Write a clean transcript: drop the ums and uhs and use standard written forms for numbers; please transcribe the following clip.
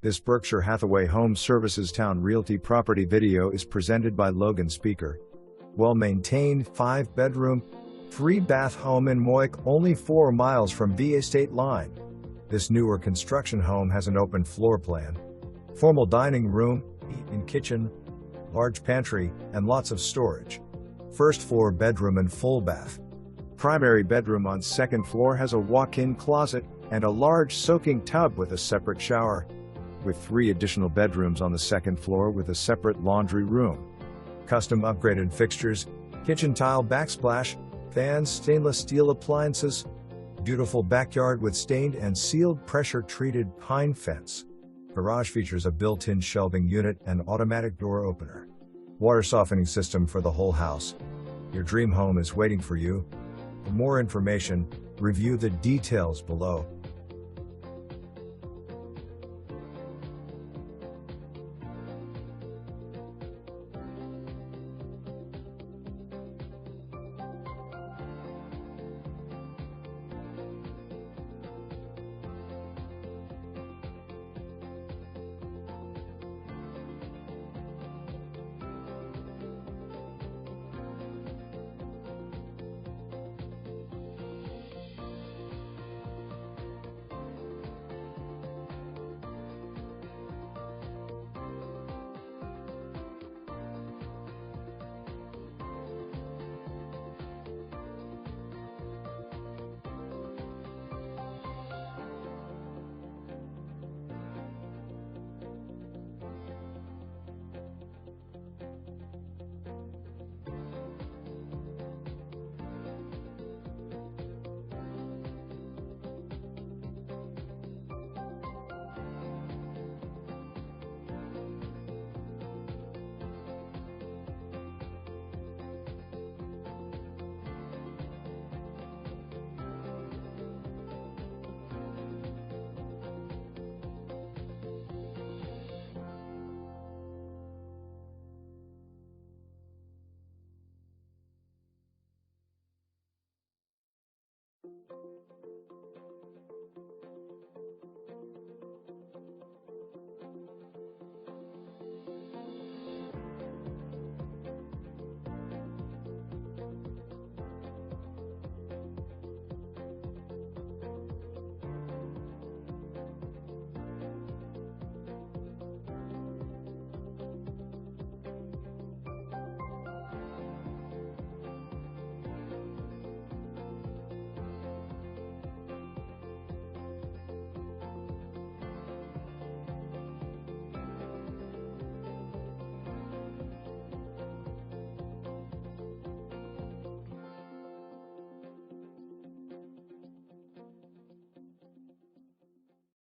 This Berkshire Hathaway Home Services Towne Realty property video is presented by Logan Speaker. Well-maintained 5-bedroom, 3-bath home in Moyock, only 4 miles from VA state line. This newer construction home has an open floor plan, formal dining room, eat-in kitchen, large pantry, and lots of storage. First floor bedroom and full bath. Primary bedroom on second floor has a walk-in closet and a large soaking tub with a separate shower, with 3 additional bedrooms on the second floor with a separate laundry room. Custom upgraded fixtures, kitchen tile backsplash, fans, stainless steel appliances. Beautiful backyard with stained and sealed pressure-treated pine fence. Garage features a built-in shelving unit and automatic door opener. Water softening system for the whole house. Your dream home is waiting for you. For more information, review the details below.